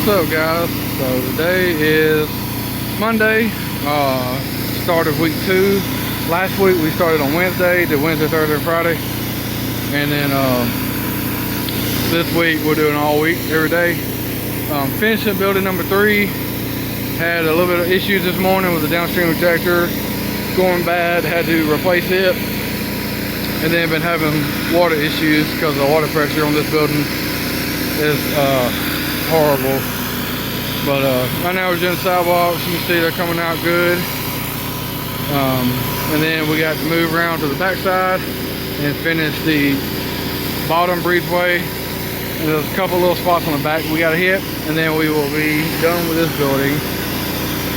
What's up, guys? So today is Monday, start of week 2. Last week we started on Wednesday, did Wednesday, Thursday, and Friday. And then this week we're doing all week, every day. Finishing building number 3. Had a little bit of issues this morning with the downstream injector going bad, had to replace it. And then been having water issues because the water pressure on this building is horrible. But right now we're doing sidewalks. You can see they're coming out good. And then we got to move around to the back side and finish the bottom breezeway. And there's a couple little spots on the back we got to hit, and then we will be done with this building.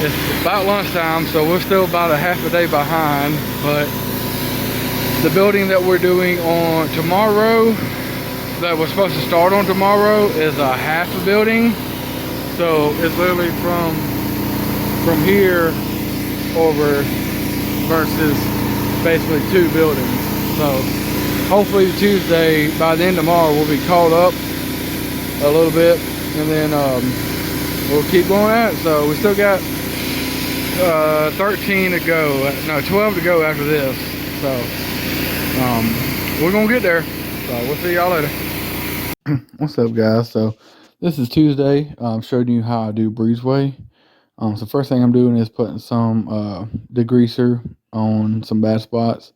It's about lunchtime, so we're still about a half a day behind, but the building that we're doing on tomorrow, that we're supposed to start on tomorrow, is a half a building. So it's literally from here over versus basically 2 buildings. So hopefully Tuesday, by the end of tomorrow, we'll be caught up a little bit, and then we'll keep going at it. So we still got 13 to go, no, 12 to go after this. So we're gonna get there. So we'll see y'all later. What's up, guys? So this is Tuesday. I'm showing you how I do breezeway. So first thing I'm doing is putting some degreaser on some bad spots.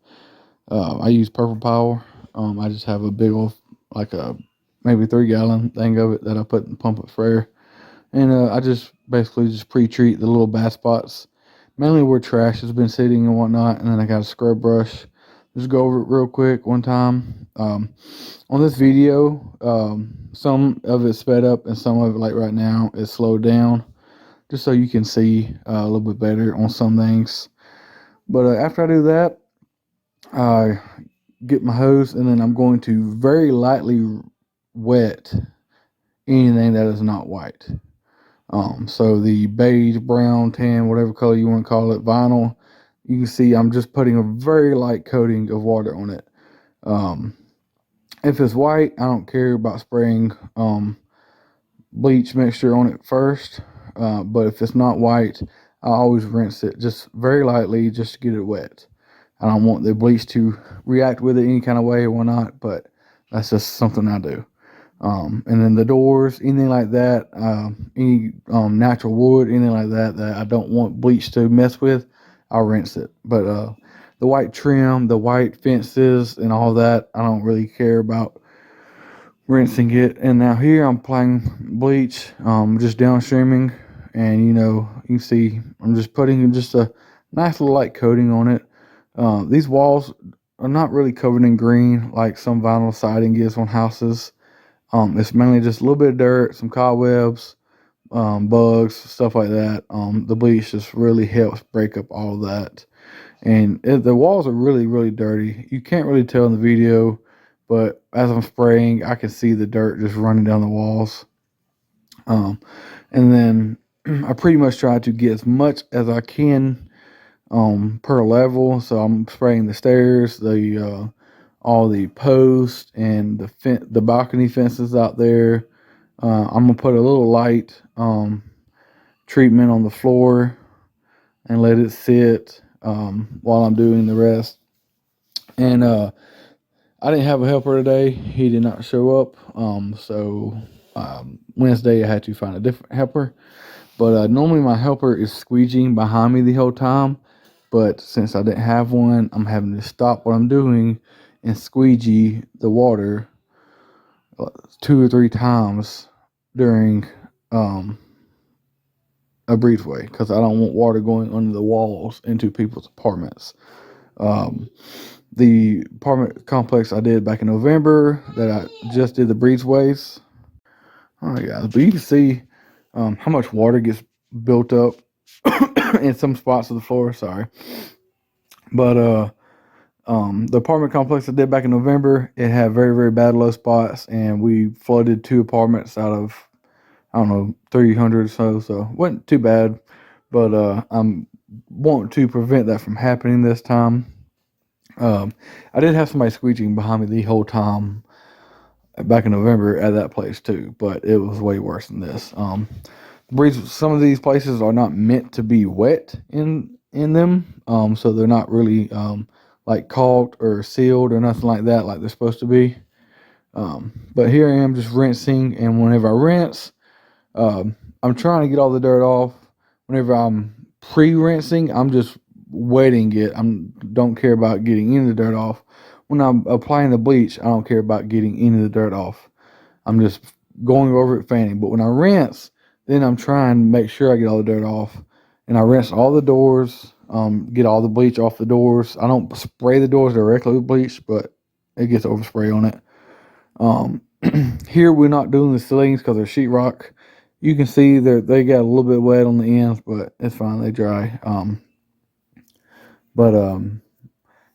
I use Purple Power. I just have a big old, like a maybe 3-gallon thing of it that I put in pump it for air, and I just basically just pre-treat the little bad spots, mainly where trash has been sitting and whatnot. And then I got a scrub brush. Just go over it real quick one time. On this video, some of it's sped up and some of it, like right now, is slowed down, just so you can see a little bit better on some things. But after I do that, I get my hose, and then I'm going to very lightly wet anything that is not white. So the beige, brown, tan, whatever color you want to call it, vinyl, you can see I'm just putting a very light coating of water on it. If it's white, I don't care about spraying bleach mixture on it first. But if it's not white, I always rinse it just very lightly, just to get it wet. I don't want the bleach to react with it any kind of way or whatnot, but that's just something I do. And then the doors, anything like that, any natural wood, anything like that I don't want bleach to mess with, I'll rinse it. But the white trim, the white fences, and all that, I don't really care about rinsing it. And now here I'm applying bleach, just downstreaming, and you can see I'm just putting just a nice little light coating on it. These walls are not really covered in green like some vinyl siding is on houses. It's mainly just a little bit of dirt, some cobwebs, bugs, stuff like that. The bleach just really helps break up all of that. And the walls are really, really dirty. You can't really tell in the video, but as I'm spraying, I can see the dirt just running down the walls. And then I pretty much try to get as much as I can per level. So I'm spraying the stairs, all the posts, and the balcony fences out there. I'm gonna put a little light treatment on the floor and let it sit while I'm doing the rest. And I didn't have a helper today. He did not show up. So Wednesday I had to find a different helper. But normally my helper is squeegeeing behind me the whole time. But since I didn't have one, I'm having to stop what I'm doing and squeegee the water 2 or 3 times during a breezeway, because I don't want water going under the walls into people's apartments. The apartment complex I did back in November, that I just did the breezeways. All right, guys, but you can see how much water gets built up in some spots of the floor. Sorry, but the apartment complex I did back in November, it had very, very bad low spots, and we flooded 2 apartments out of, I don't know, 300 or so. So it wasn't too bad, but I'm wanting to prevent that from happening this time. I did have somebody squeegeeing behind me the whole time, back in November at that place too, but it was way worse than this. Some of these places are not meant to be wet in them, so they're not really like caulked or sealed or nothing like that, like they're supposed to be. But here I am just rinsing, and whenever I rinse, I'm trying to get all the dirt off. Whenever I'm pre-rinsing, I'm just wetting it. I don't care about getting any of the dirt off. When I'm applying the bleach, I don't care about getting any of the dirt off. I'm just going over it, fanning. But when I rinse, then I'm trying to make sure I get all the dirt off. And I rinse all the doors, get all the bleach off the doors. I don't spray the doors directly with bleach, but it gets overspray on it. Here we're not doing the ceilings because they're sheetrock. You can see they got a little bit wet on the ends, but it's fine. They dry.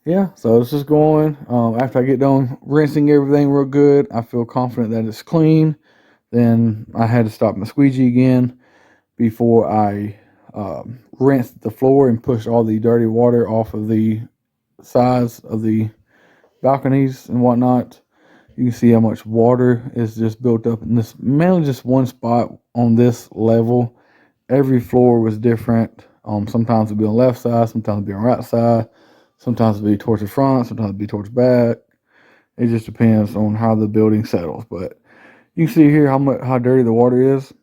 Yeah, so it's just going. After I get done rinsing everything real good, I feel confident that it's clean. Then I had to stop my squeegee again before I rinsed the floor and pushed all the dirty water off of the sides of the balconies and whatnot. You can see how much water is just built up in this, mainly just one spot on this level. Every floor was different. Sometimes it'd be on the left side, sometimes it'd be on the right side, sometimes it'd be towards the front, sometimes it'd be towards the back. It just depends on how the building settles. But you can see here how dirty the water is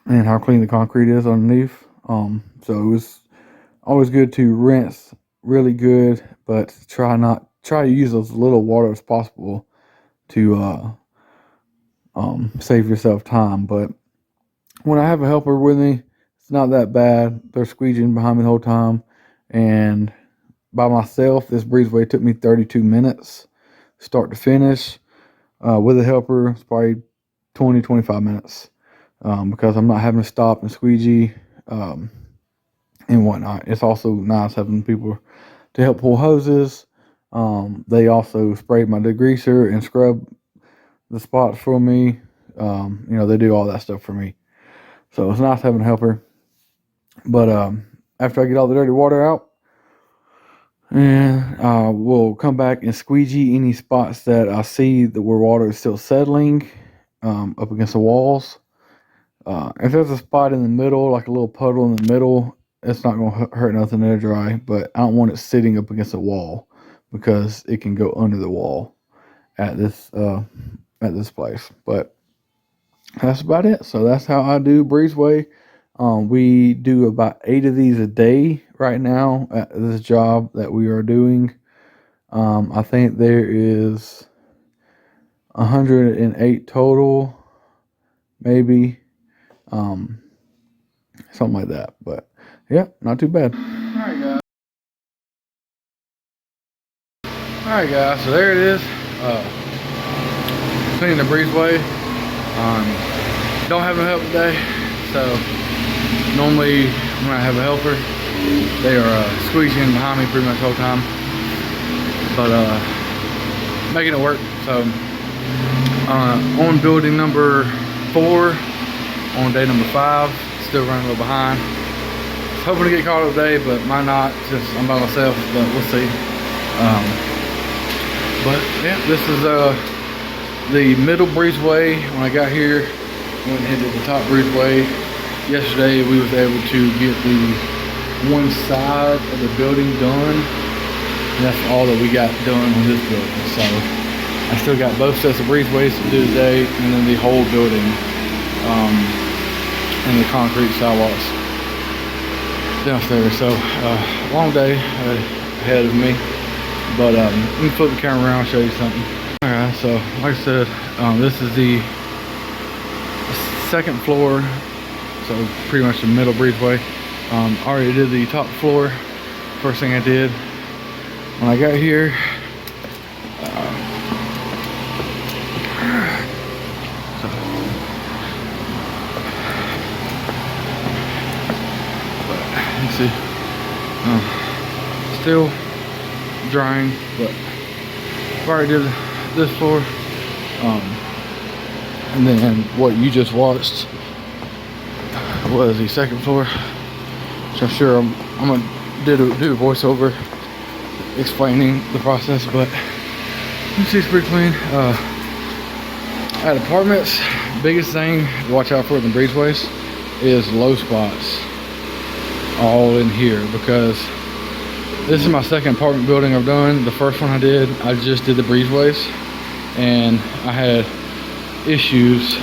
and how clean the concrete is underneath. So it was always good to rinse really good, but try to use as little water as possible to save yourself time. But when I have a helper with me, it's not that bad. They're squeegeeing behind me the whole time. And by myself, this breezeway took me 32 minutes, start to finish. With a helper, it's probably 20-25 minutes because I'm not having to stop and squeegee and whatnot. It's also nice having people to help pull hoses. They also sprayed my degreaser and scrub the spots for me. They do all that stuff for me. So it's nice having a helper. But after I get all the dirty water out, and we'll come back and squeegee any spots that I see that where water is still settling up against the walls. If there's a spot in the middle, like a little puddle in the middle, it's not going to hurt nothing. They're dry, but I don't want it sitting up against the wall because it can go under the wall at this place. But that's about it. So that's how I do breezeway. We do about 8 of these a day right now at this job that we are doing. I think there is 108 total, maybe, something like that. But yeah, not too bad. Alright guys, so there it is. Cleaning the breezeway. Don't have no help today, so normally when I have a helper, they are squeezing behind me pretty much the whole time, but making it work. So on building number 4, on day number 5, still running a little behind. Hoping to get caught up today, but might not. Just I'm by myself, but we'll see. But yeah, this is the middle breezeway. When I got here, went and hit the top breezeway. Yesterday we was able to get the one side of the building done, and that's all that we got done on this building. So I still got both sets of breezeways to do today, and then the whole building and the concrete sidewalks downstairs. So long day ahead of me, but let me flip the camera around and show you something. Alright, so like I said, this is the second floor, so pretty much the middle breezeway. Already did the top floor. First thing I did when I got here, you see, still drying, but I already did this floor, and then what you just watched was the second floor, which I'm sure I'm gonna do a voiceover explaining the process, but you see it's pretty clean. At apartments, biggest thing to watch out for in the breezeways is low spots all in here, because this is my second apartment building I've done. The first one I just did the breezeways, and I had issues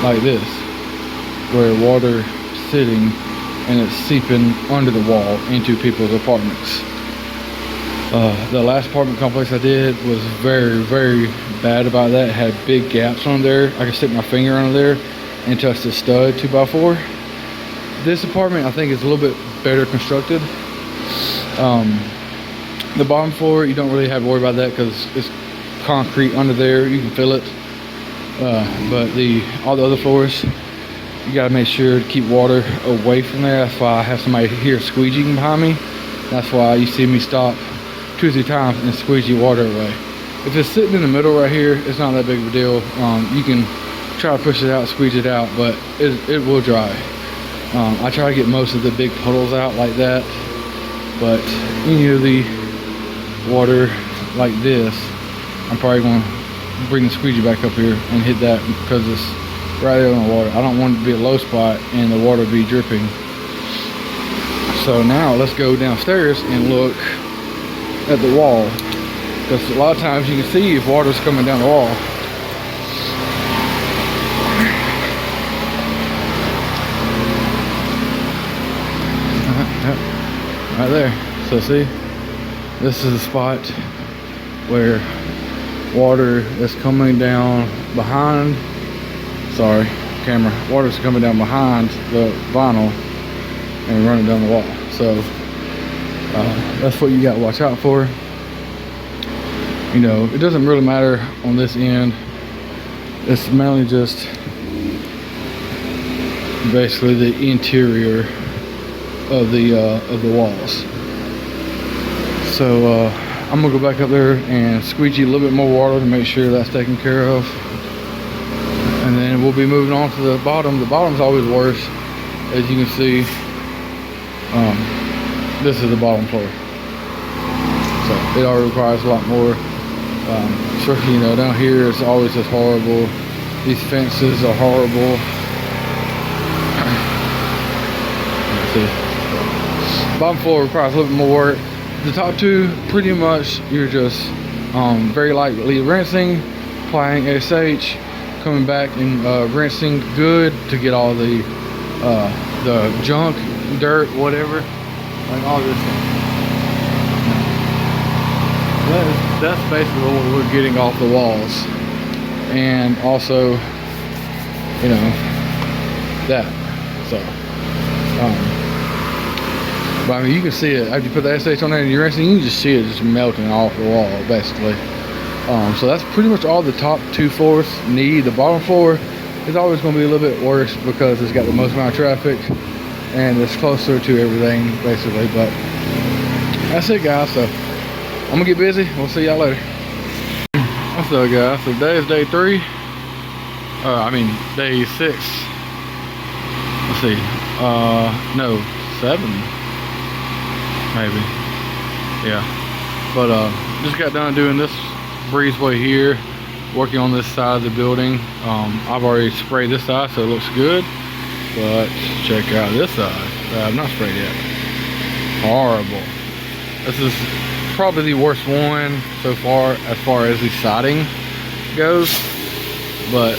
like this where water sitting and it's seeping under the wall into people's apartments. The last apartment complex I did was very, very bad about that. It had big gaps on there. I could stick my finger under there and touch the stud 2x4. This apartment I think is a little bit better constructed. The bottom floor, you don't really have to worry about that because it's concrete under there. You can feel it. But all the other floors, you gotta make sure to keep water away from there. That's why I have somebody here squeegeeing behind me. That's why you see me stop 2 or 3 times and squeegee water away. If it's sitting in the middle right here, it's not that big of a deal. You can try to push it out, squeeze it out, but it will dry. I try to get most of the big puddles out like that, but the water like this, I'm probably going to bring the squeegee back up here and hit that because it's right there on the water. I don't want it to be a low spot and the water be dripping. So now let's go downstairs and look at the wall, because a lot of times you can see if water's coming down the wall. Right there. So see, this is a spot where water is coming down behind, water's coming down behind the vinyl and running down the wall. So that's what you got to watch out for. It doesn't really matter on this end. It's mainly just basically the interior of the walls. So I'm gonna go back up there and squeegee a little bit more water to make sure that's taken care of, and then we'll be moving on to the bottom. The bottom's always worse, as you can see. This is the bottom floor, so it already requires a lot more. Especially down here, it's always just horrible. These fences are horrible. See, bottom floor requires a little bit more work. The top two, pretty much you're just very lightly rinsing, applying SH, coming back and rinsing good to get all the junk, dirt, whatever, like all this stuff. That's basically what we're getting off the walls, and also that. So but I mean, you can see it after you put the SH on there and you're rinsing. You can just see it just melting off the wall, basically. So that's pretty much all the top 2 floors need. The bottom floor is always going to be a little bit worse because it's got the most amount of traffic and it's closer to everything, basically. But that's it, guys. So I'm gonna get busy. We'll see y'all later. What's up, guys? So today is day 3. Day 6. Let's see. No, 7. Maybe. Yeah. But just got done doing this breezeway here, working on this side of the building. I've already sprayed this side, so it looks good. But check out this side. I've not sprayed yet. Horrible. This is probably the worst one so far as the siding goes. But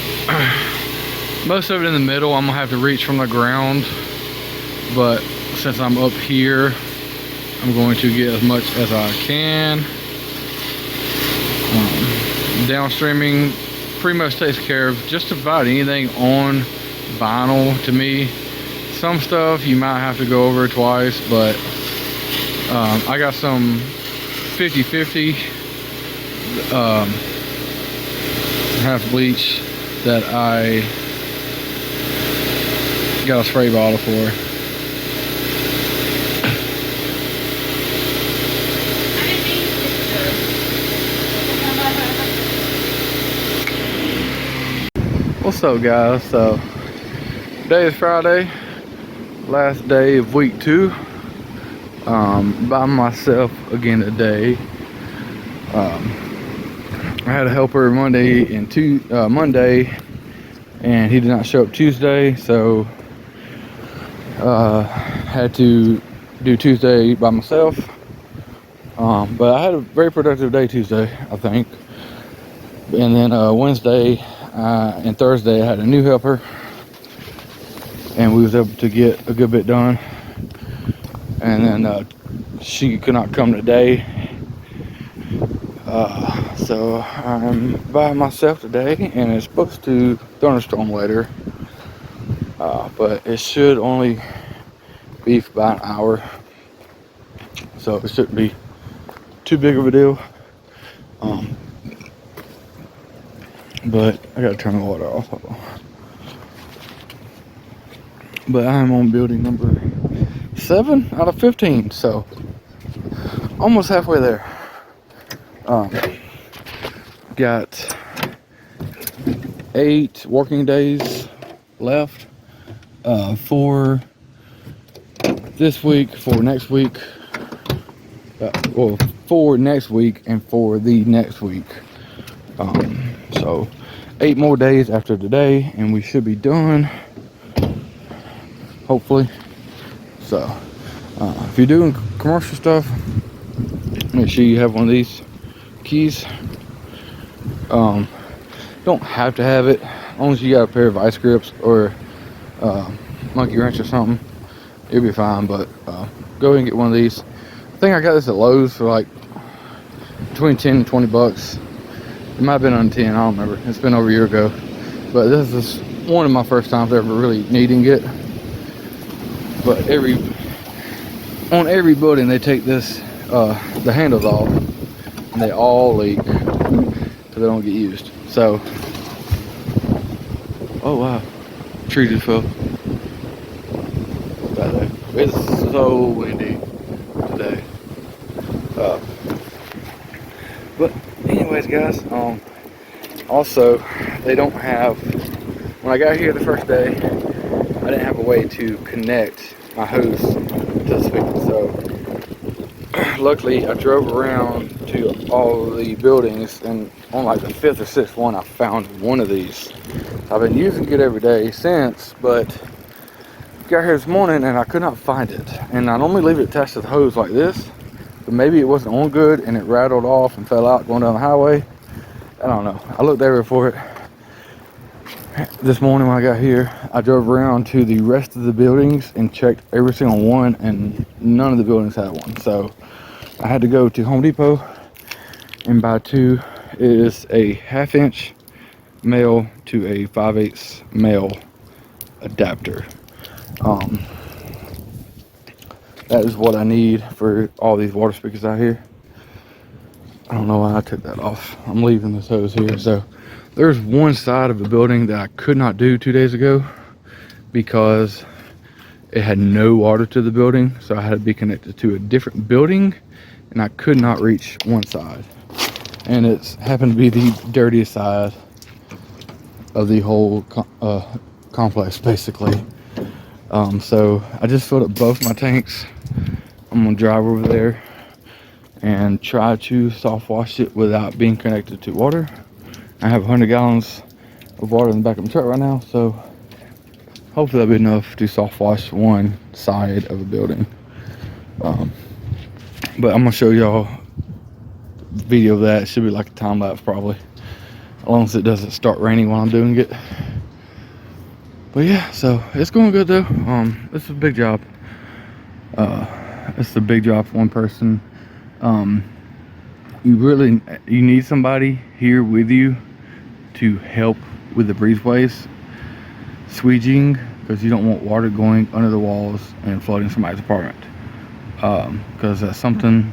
most of it in the middle, I'm gonna have to reach from the ground. But since I'm up here, I'm going to get as much as I can. Downstreaming pretty much takes care of just about anything on vinyl to me. Some stuff you might have to go over twice, but I got some 50/50 half bleach that I got a spray bottle for. What's up, guys? So today is Friday, last day of week 2. By myself again today. I had a helper Monday and Monday, and he did not show up Tuesday, so had to do Tuesday by myself. But I had a very productive day Tuesday, I think. And then Wednesday and Thursday I had a new helper, and we was able to get a good bit done. And then she could not come today, so I'm by myself today, and it's supposed to thunderstorm later, but it should only be for about an hour, so it shouldn't be too big of a deal. But I gotta turn the water off. But I'm on building number 7 out of 15, so almost halfway there. Got 8 working days left for this week, for next week, well, for next week and for the next week. So 8 more days after today, and we should be done, hopefully. So if you're doing commercial stuff, make sure you have one of these keys. Don't have to have it, as long as you got a pair of vice grips or monkey wrench or something, you'll be fine. But go ahead and get one of these. I think I got this at Lowe's for like between 10 and 20 bucks. It might have been on 10, I don't remember. It's been over a year ago. But this is one of my first times ever really needing it. But on every building they take this, the handles off, and they all leak because they don't get used. So, oh wow, tree just fell. It's so windy today. But anyways, guys, also they don't have, when I got here the first day, I didn't have a way to connect my hose to the speaker. So luckily I drove around to all the buildings, and on like the 5th or 6th one I found one of these. I've been using it every day since, but got here this morning and I could not find it. And I normally leave it attached to the hose like this, but maybe it wasn't on good and it rattled off and fell out going down the highway. I don't know. I looked everywhere for it. This morning when I got here, I drove around to the rest of the buildings and checked every single one, and none of the buildings had one. So I had to go to Home Depot and buy 2. It is a 1/2 inch male to a 5/8 male adapter. That is what I need for all these water speakers out here. I don't know why I took that off. I'm leaving this hose here. So there's one side of the building that I could not do 2 days ago because it had no water to the building, so I had to be connected to a different building, and I could not reach one side, and it's happened to be the dirtiest side of the whole complex basically. So I just filled up both my tanks. I'm gonna drive over there and try to soft wash it without being connected to water. I have 100 gallons of water in the back of my truck right now, so hopefully that'll be enough to soft wash one side of a building. But I'm gonna show y'all a video of that. It should be like a time lapse probably, as long as it doesn't start raining while I'm doing it. But yeah, so it's going good though. This is a big job. It's a big job for one person. You need somebody here with you to help with the breezeways squeegeeing, because you don't want water going under the walls and flooding somebody's apartment, because that's something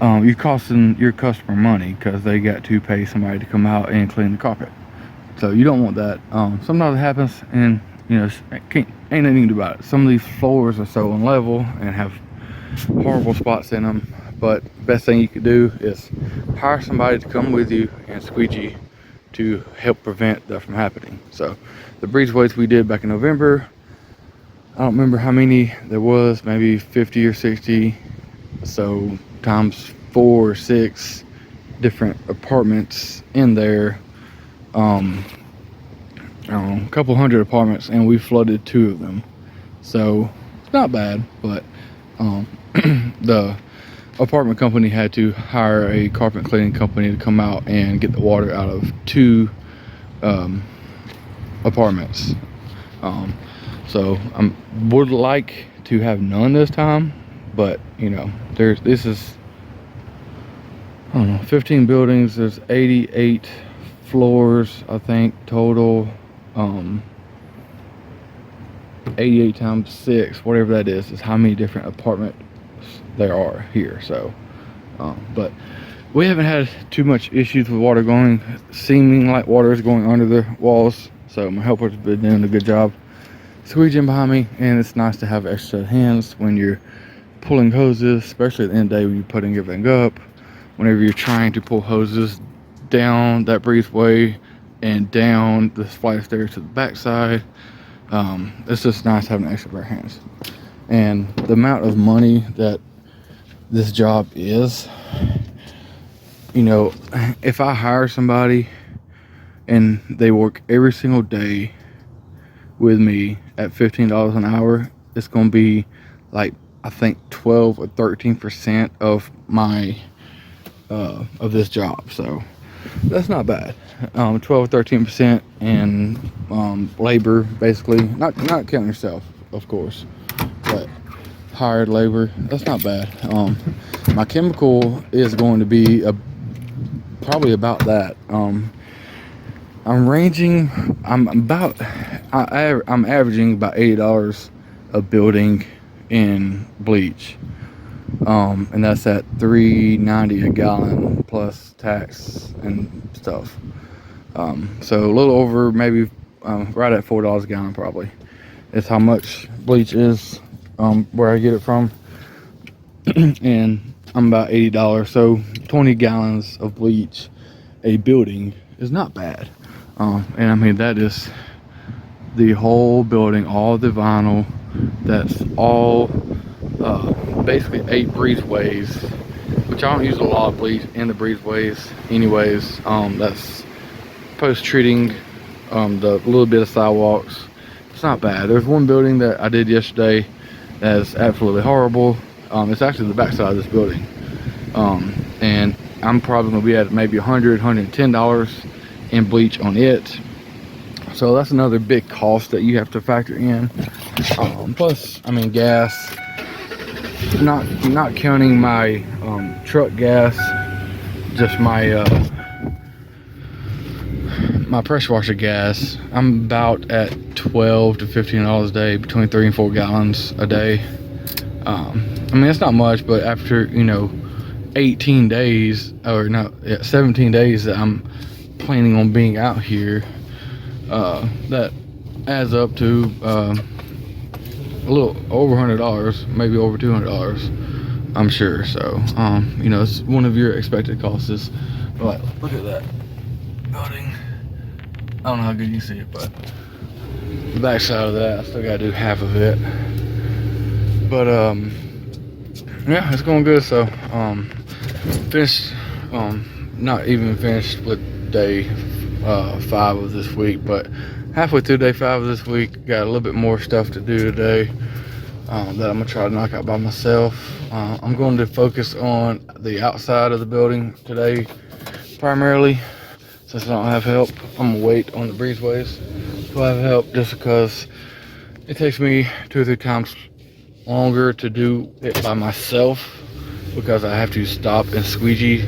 you're costing your customer money, because they got to pay somebody to come out and clean the carpet. So you don't want that. Sometimes it happens, and you know, ain't nothing you can do about it. Some of these floors are so unlevel and have horrible spots in them, but the best thing you could do is hire somebody to come with you and squeegee to help prevent that from happening. So the breezeways we did back in November, I don't remember how many there was, maybe 50 or 60, so times 4 or 6, different apartments in there. I don't know, a couple hundred apartments, and we flooded 2 of them. So it's not bad, but the apartment company had to hire a carpet cleaning company to come out and get the water out of 2 apartments. So I would like to have none this time, but you know, this is, I don't know, 15 buildings. There's 88 floors, I think, total. 88 times 6, whatever that is how many different apartments there are here. So but we haven't had too much issues with water seeming like water is going under the walls. So my helper's been doing a good job squeegeeing behind me, and it's nice to have extra hands when you're pulling hoses, especially at the end of the day when you're putting everything up. Whenever you're trying to pull hoses down that breezeway and down the flight of stairs to the backside, it's just nice having extra pair of hands. And the amount of money that this job is, you know, if I hire somebody and they work every single day with me at $15 an hour, it's going to be like, I think 12 or 13% of my of this job. So that's not bad. 12 or 13% in labor, basically, not counting yourself, of course, but hired labor. That's not bad. My chemical is going to be probably about that. I'm averaging about $80 a building in bleach, and that's at $3.90 a gallon plus tax and stuff. So a little over, maybe right at $4 a gallon probably is how much bleach is where I get it from. And I'm about $80, so 20 gallons of bleach a building is not bad. And I mean, that is the whole building, all the vinyl. That's all basically 8 breezeways, which I don't use a lot of bleach in the breezeways anyways. That's post-treating the little bit of sidewalks. It's not bad. There's one building that I did yesterday that's absolutely horrible. It's actually the backside of this building, and I'm probably gonna be at maybe $110 in bleach on it. So that's another big cost that you have to factor in. Plus, I mean, gas. Not counting my truck gas, just my my pressure washer gas. I'm about at $12 to $15 a day, between 3 and 4 gallons a day. I mean, it's not much, but after, you know, 18 days, or no, 17 days that I'm planning on being out here, that adds up to a little over $100, maybe over $200, I'm sure. So you know, it's one of your expected costs. But look at that building. I don't know how good you see it, but the back side of that, I still gotta do half of it. But yeah, it's going good. So finished, not even finished with day 5 of this week, but halfway through day 5 of this week. Got a little bit more stuff to do today that I'm gonna try to knock out by myself. I'm going to focus on the outside of the building today primarily, since I don't have help. I'm gonna wait on the breezeways till I have help, just because it takes me 2 or 3 times longer to do it by myself, because I have to stop and squeegee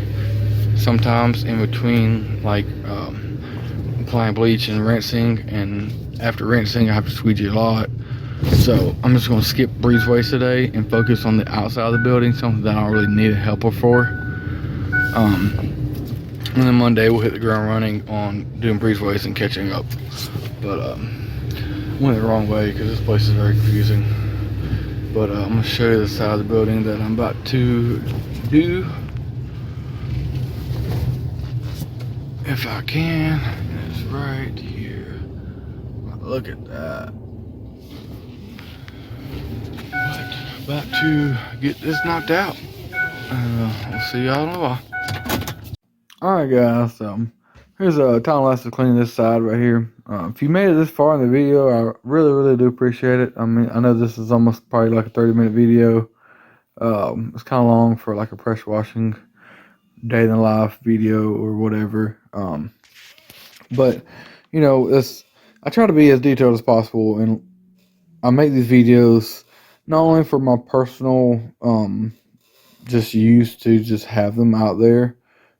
sometimes in between, like applying bleach and rinsing, and after rinsing I have to squeegee a lot. So I'm just going to skip breezeways today and focus on the outside of the building, something that I don't really need a helper for. And then Monday we'll hit the ground running on doing breezeways and catching up. But went the wrong way because this place is very confusing. But I'm going to show you the side of the building that I'm about to do, if I can. It's right here. Look at that. But about to get this knocked out. We'll see y'all in a while. Alright guys, here's a time lapse of cleaning this side right here. If you made it this far in the video, I really do appreciate it. I mean, I know this is almost probably like a 30-minute video. It's kind of long for like a pressure washing day in the life video or whatever. But you know, I try to be as detailed as possible, and I make these videos not only for my personal just use to just have them out there,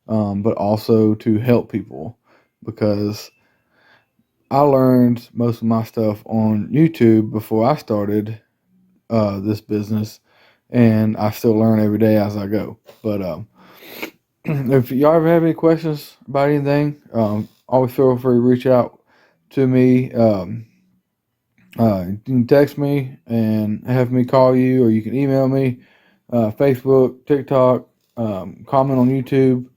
but also to help people, because I learned most of my stuff on YouTube before I started this business, and I still learn every day as I go. But if y'all ever have any questions about anything, always feel free to reach out to me. You can text me and have me call you, or you can email me, Facebook, TikTok, comment on YouTube,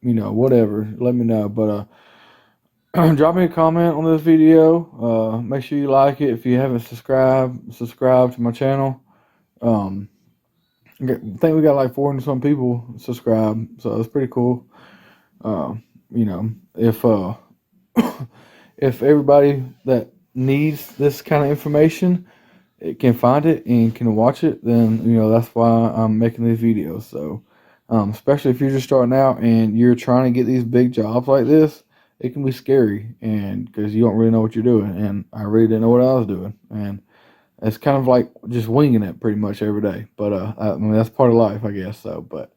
whatever. Let me know. But drop me a comment on this video. Make sure you like it. If you haven't subscribe to my channel. I think we got like 400 some people subscribe, so it's pretty cool. Uh, if if everybody that needs this kind of information, it can find it and can watch it, then that's why I'm making these videos. So, especially if you're just starting out and you're trying to get these big jobs like this, it can be scary, and because you don't really know what you're doing, and I really didn't know what I was doing, and it's kind of like just winging it pretty much every day. But I mean, that's part of life, I guess. So, but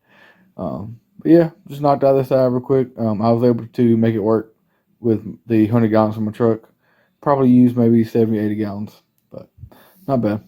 yeah, just knocked out this out real quick. I was able to make it work with the 100 gallons from my truck. Probably used maybe 70, 80 gallons, but not bad.